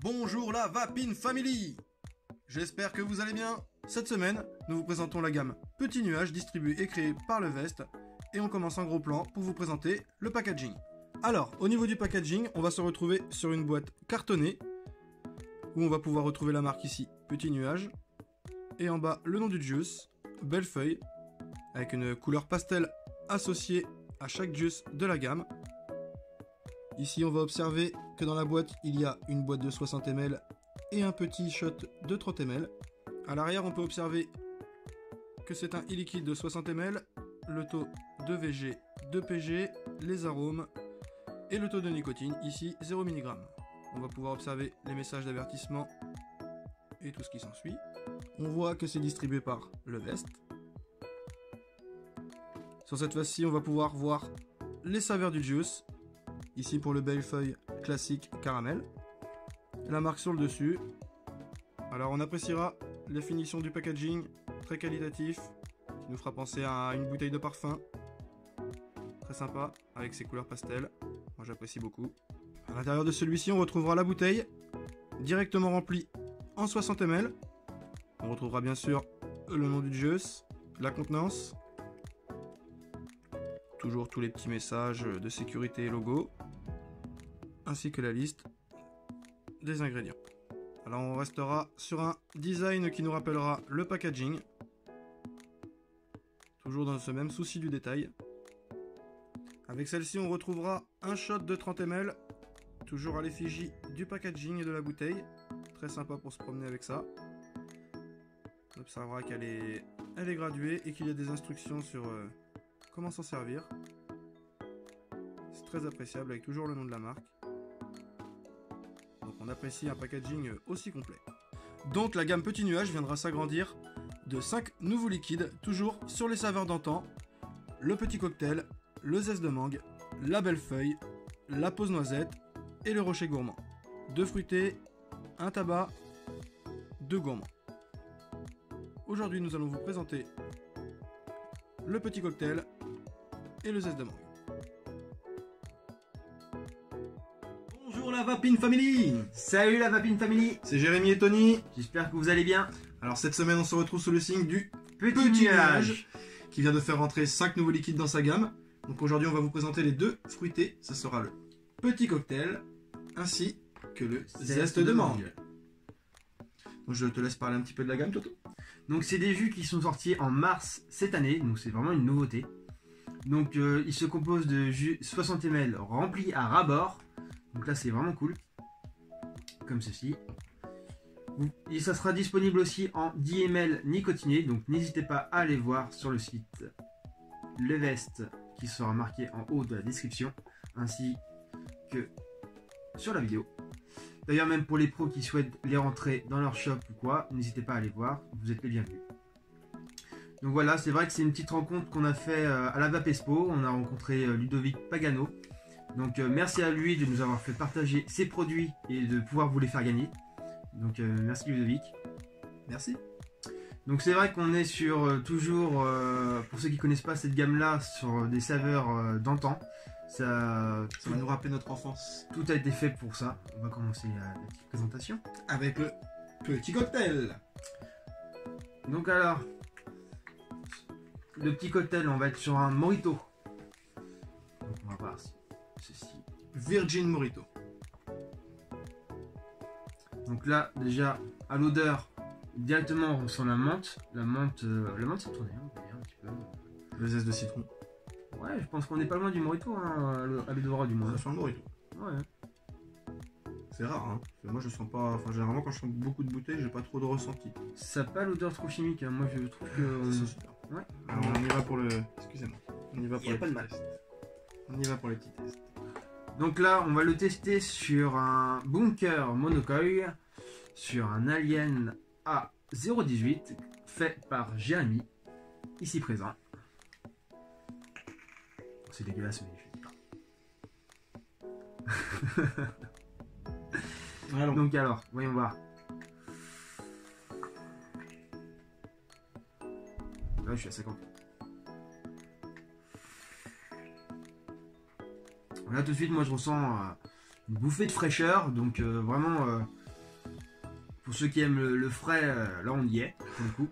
Bonjour la Vapin Family. J'espère que vous allez bien. Cette semaine, nous vous présentons la gamme Petit Nuage distribuée et créée par le Vest. Et on commence un gros plan pour vous présenter le packaging. Alors, au niveau du packaging, on va se retrouver sur une boîte cartonnée où on va pouvoir retrouver la marque ici, Petit Nuage. Et en bas, le nom du juice, belle feuille, avec une couleur pastel associée à chaque juice de la gamme. Ici, on va observer que dans la boîte, il y a une boîte de 60 ml et un petit shot de 30 ml. À l'arrière, on peut observer que c'est un e-liquide de 60 ml, le taux de VG, de PG, les arômes et le taux de nicotine, ici 0 mg. On va pouvoir observer les messages d'avertissement et tout ce qui s'ensuit. On voit que c'est distribué par le Vest. Sur cette face-ci, on va pouvoir voir les saveurs du juice. Ici pour le bellefeuille classique caramel. La marque sur le dessus. Alors on appréciera les finitions du packaging, très qualitatif, qui nous fera penser à une bouteille de parfum. Très sympa, avec ses couleurs pastel. Moi j'apprécie beaucoup. À l'intérieur de celui-ci, on retrouvera la bouteille, directement remplie en 60 ml. On retrouvera bien sûr le nom du juice, la contenance. Toujours tous les petits messages de sécurité et logo, ainsi que la liste des ingrédients. Alors on restera sur un design qui nous rappellera le packaging, toujours dans ce même souci du détail. Avec celle-ci, on retrouvera un shot de 30 ml, toujours à l'effigie du packaging et de la bouteille. Très sympa pour se promener avec ça. On observera qu'elle est graduée et qu'il y a des instructions sur comment s'en servir. C'est très appréciable avec toujours le nom de la marque. Donc on apprécie un packaging aussi complet. Donc la gamme Petit Nuage viendra s'agrandir de 5 nouveaux liquides, toujours sur les saveurs d'antan. Le petit cocktail, le zeste de mangue, la belle feuille, la pause noisette et le rocher gourmand. 2 fruités, un tabac, 2 gourmands. Aujourd'hui nous allons vous présenter le petit cocktail et le zeste de mangue. Bonjour la Vapin Family. Salut la Vapin Family. C'est Jérémy et Tony. J'espère que vous allez bien. Alors cette semaine on se retrouve sous le signe du Petit Nuage qui vient de faire rentrer 5 nouveaux liquides dans sa gamme. Donc aujourd'hui on va vous présenter les 2 fruités. Ça sera le petit cocktail ainsi que le zeste de mangue. Donc je te laisse parler un petit peu de la gamme, Toto. Donc c'est des jus qui sont sortis en mars cette année, donc c'est vraiment une nouveauté. Donc il se compose de jus 60 ml remplis à ras-bord. Donc là c'est vraiment cool. Comme ceci. Et ça sera disponible aussi en 10 ml nicotinés. Donc n'hésitez pas à aller voir sur le site Le Vest qui sera marqué en haut de la description. Ainsi que sur la vidéo. D'ailleurs, même pour les pros qui souhaitent les rentrer dans leur shop ou quoi, n'hésitez pas à aller voir, vous êtes les bienvenus. Donc voilà, c'est vrai que c'est une petite rencontre qu'on a fait à la Vapespo. On a rencontré Ludovic Pagano. Donc merci à lui de nous avoir fait partager ses produits et de pouvoir vous les faire gagner. Donc merci Ludovic. Merci. Donc c'est vrai qu'on est sur toujours, pour ceux qui ne connaissent pas cette gamme-là, sur des saveurs d'antan. Ça va nous rappeler notre enfance. Tout a été fait pour ça. On va commencer la petite présentation. Avec le petit cocktail. Donc alors, le petit cocktail, on va être sur un Mojito. Donc on va voir ceci. Virgin Mojito. Donc là, déjà, à l'odeur, directement on sent la menthe. La menthe citronnée, on peut dire un petit peu. Le zeste de citron. Ouais, je pense qu'on n'est pas loin du Mojito, hein, à l'odorat du moins. Ça sent le Mojito. Ouais. C'est rare, hein. Moi je sens pas. Enfin, généralement quand je sens beaucoup de bouteilles, j'ai pas trop de ressenti. Ça n'a pas l'odeur trop chimique, hein. Moi je trouve que. C'est super. Ouais. Alors on y va pour le. Excusez-moi. On y va pour les petits tests. On y va pour les petits tests. Donc là, on va le tester sur un bunker monocoque, sur un Alien A018, fait par Jérémy, ici présent. C'est dégueulasse, mais je dis pas. Donc alors, voyons voir. Là, je suis à 50. Là tout de suite moi je ressens une bouffée de fraîcheur, donc vraiment pour ceux qui aiment le frais, là on y est, pour le coup.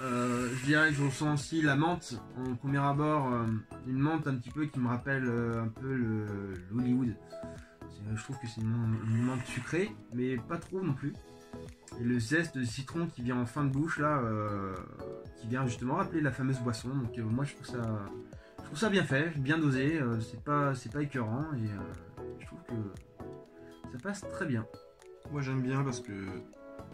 Je dirais que je ressens aussi la menthe en premier abord, une menthe un petit peu qui me rappelle un peu l'Hollywood. Je trouve que c'est une menthe sucrée, mais pas trop non plus. Et le zeste de citron qui vient en fin de bouche là, qui vient justement rappeler la fameuse boisson. Donc moi je trouve ça bien fait, bien dosé, c'est pas écœurant et je trouve que ça passe très bien. Moi j'aime bien parce que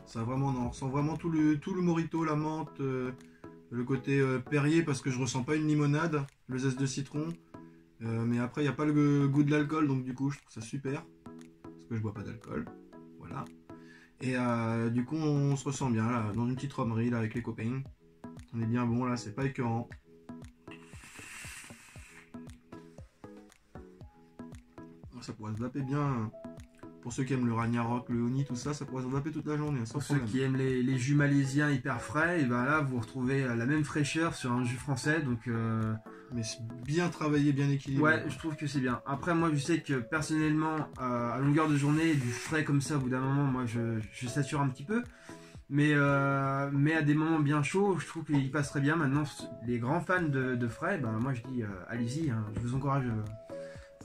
ça vraiment, on ressent vraiment tout le mojito, la menthe, le côté Perrier parce que je ressens pas une limonade, le zeste de citron. Mais après il n'y a pas le goût de l'alcool, donc du coup je trouve ça super parce que je bois pas d'alcool. Voilà. Et du coup on se ressent bien là, dans une petite romerie là, avec les copains. On est bien bon là, c'est pas écœurant. Ça pourrait se vaper bien. Pour ceux qui aiment le ragnarok, le honey, tout ça, ça pourrait se vaper toute la journée, sans Pour ceux problème. qui aiment les jus malaisiens hyper frais, et ben là vous retrouvez la même fraîcheur sur un jus français, donc Mais c'est bien travaillé, bien équilibré. ouais, je trouve que c'est bien. Après moi je sais que personnellement, à longueur de journée, du frais comme ça, au bout d'un moment, moi je sature un petit peu. Mais à des moments bien chauds, je trouve qu'il passe très bien. Maintenant, les grands fans de frais, ben moi je dis allez-y, hein, je vous encourage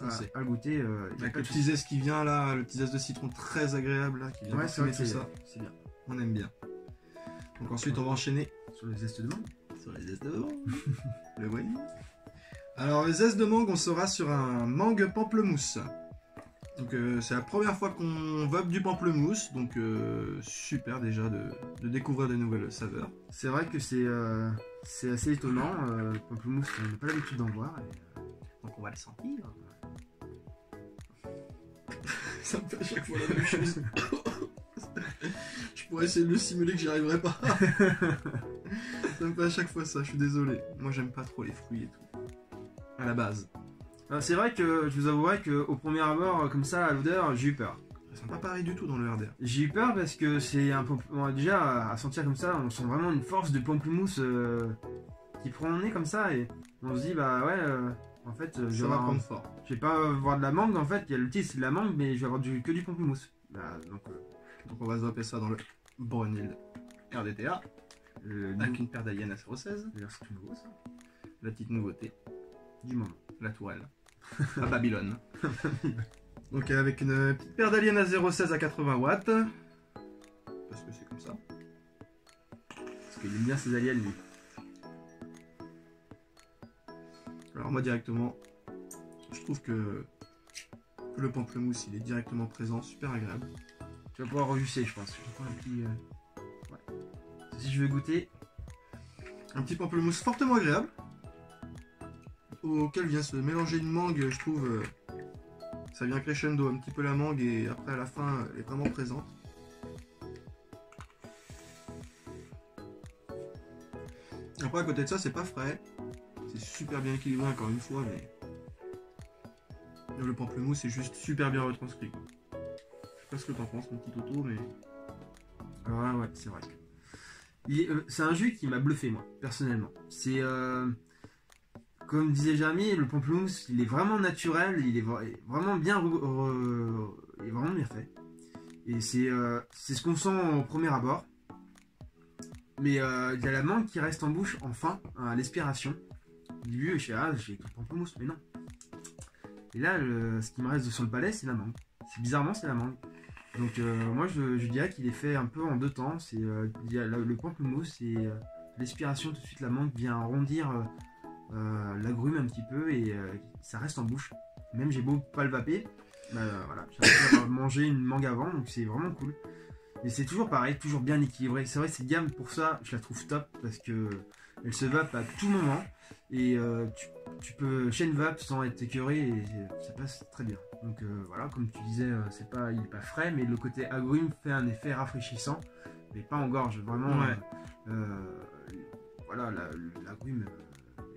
à le goûter. Avec le petit zeste qui vient là, le petit zeste de citron très agréable là, qui vient Ouais, c'est vrai parfumer que tout ça. c'est bien. On aime bien. Donc ensuite on va enchaîner Sur le zeste de mangue. sur les zestes de mangue. Le voyez. Alors le zeste de mangue, on sera sur un mangue pamplemousse. Donc c'est la première fois qu'on vape du pamplemousse, donc super déjà de découvrir de nouvelles saveurs. C'est vrai que c'est assez étonnant. Pamplemousse, on n'a pas l'habitude d'en voir. Donc on va le sentir. Ça me fait à chaque fois la même chose. Je pourrais essayer de le simuler que j'y arriverai pas. Ça me fait à chaque fois ça, je suis désolé. Moi j'aime pas trop les fruits et tout. À la base. C'est vrai que je vous avouerai qu'au premier abord, comme ça, à l'odeur, j'ai eu peur. Ils sont pas pareils du tout dans le RDR. J'ai eu peur parce que c'est un peu. Déjà, à sentir comme ça, on sent vraiment une force de pamplemousse qui prend au nez comme ça et on se dit, bah ouais, en fait, je Ça va prendre fort. je vais pas voir de la mangue en fait, il y a le titre c'est de la mangue, mais je vais avoir que du pamplemousse. Bah, Donc on va zapper ça dans le Brunhild RDTA. Avec une paire d'aliens à 016. d'ailleurs, c'est tout nouveau ça. La petite nouveauté. Du moment. La tourelle. À Babylone. Donc avec une petite paire d'aliens à 016 à 80 watts. Parce que c'est comme ça. Parce qu'il aime bien ses aliens lui. Alors moi directement, je trouve que le pamplemousse il est directement présent, super agréable. Tu vas pouvoir rejuster, je pense. Je vais prendre un petit. Ouais. Si je veux goûter. Un petit pamplemousse fortement agréable, auquel vient se mélanger une mangue, je trouve. Ça vient crescendo un petit peu la mangue et après à la fin elle est vraiment présente. Après à côté de ça c'est pas frais, c'est super bien équilibré encore une fois, mais le pamplemousse est juste super bien retranscrit quoi. Je sais pas ce que t'en penses mon petit Toto, mais Alors là, ouais, c'est vrai. C'est un jus qui m'a bluffé, moi, personnellement. C'est. Comme disait Jeremy, le pamplemousse, il est vraiment naturel, il est vraiment bien, il est vraiment bien fait. Et c'est ce qu'on sent au premier abord. Mais il y a la mangue qui reste en bouche, enfin, à l'expiration. Au début, je suis j'ai le pamplemousse, mais non. Et là, ce qui me reste sur le palais, c'est la mangue. Bizarrement, c'est la mangue. Donc moi je dirais qu'il est fait un peu en deux temps. C'est le pamplemousse et l'expiration, tout de suite la mangue vient arrondir l'agrume un petit peu et ça reste en bouche. Même j'ai beau pas le vaper, voilà, j'ai à manger une mangue avant, donc c'est vraiment cool. Et c'est toujours pareil, toujours bien équilibré. C'est vrai cette gamme pour ça, je la trouve top parce que elle se vape à tout moment et tu peux chaîne vape sans être écœuré et ça passe très bien. Donc voilà, comme tu disais, il est pas frais, mais le côté agrume fait un effet rafraîchissant, mais pas en gorge, vraiment. Ouais. Voilà, l'agrume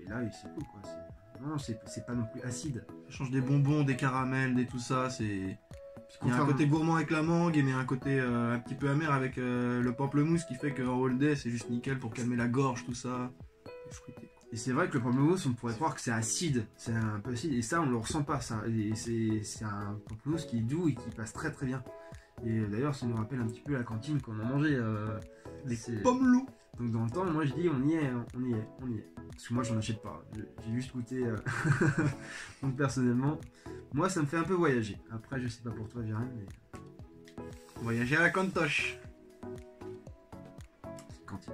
est là et c'est cool quoi. Non, c'est pas non plus acide. ça change des bonbons, des caramels, des tout ça, c'est... Il y a un côté gourmand avec la mangue, mais un côté un petit peu amer avec le pamplemousse qui fait qu'en all day c'est juste nickel pour calmer la gorge, tout ça. Et fruité. Et c'est vrai que le pamplemousse, on pourrait croire que c'est acide, c'est un peu acide, et ça on le ressent pas, ça. Et c'est un pamplemousse qui est doux et qui passe très très bien. Et d'ailleurs, ça nous rappelle un petit peu la cantine qu'on a mangé. Les c'est- pommes loup. Donc dans le temps, moi je dis on y est, on y est, on y est. Parce que moi j'en achète pas. J'ai juste goûté. Donc personnellement, moi ça me fait un peu voyager. Après, je sais pas pour toi, Jérém, mais Voyager à la cantoche. c'est cantine.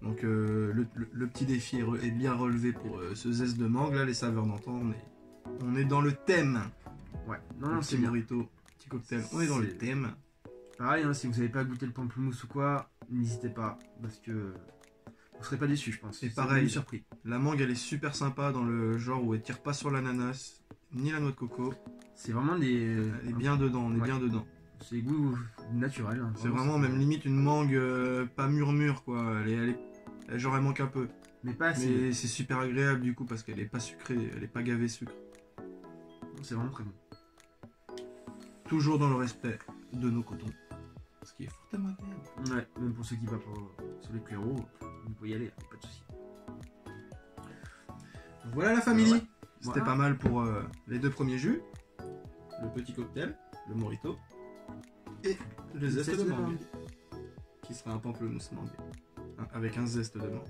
Donc le petit défi est bien relevé pour ce zeste de mangue. Là, les saveurs d'antan, on est dans le thème. Ouais, non, Petit c'est bien. mojito, petit cocktail, on est dans le C'est- thème. Pareil, hein, si vous n'avez pas goûté le pamplemousse ou quoi, n'hésitez pas. Parce que vous serez pas déçus, je pense. Et C'est pareil. une surprise. La mangue, elle est super sympa dans le genre où elle tire pas sur l'ananas, ni la noix de coco. C'est vraiment des. Elle est bien dedans, on est Ouais. bien dedans. C'est goût naturel. Hein, C'est vraiment même limite une mangue pas mûre quoi. Genre elle manque un peu. Mais pas assez. Mais c'est super agréable du coup parce qu'elle est pas sucrée, elle est pas gavée sucre. C'est vraiment très bon. Toujours dans le respect de nos cotons. Ce qui est fortement agréable. Ouais, même pour ceux qui vont pas sur les claireaux, vous pouvez y aller, y a pas de soucis. Voilà la famille. Ouais. C'était Voilà. pas mal pour les deux premiers jus. Le petit cocktail, le mojito. Et le zeste de mangue. Qui sera un pamplemousse mangue. Hein, avec un zeste de mangue.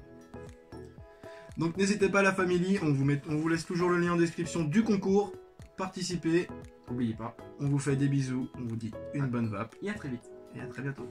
Donc n'hésitez pas la famille, on vous laisse toujours le lien en description du concours. Participez, N'oubliez pas. on vous fait des bisous, on vous dit une bonne vape Et à très vite. et à très bientôt.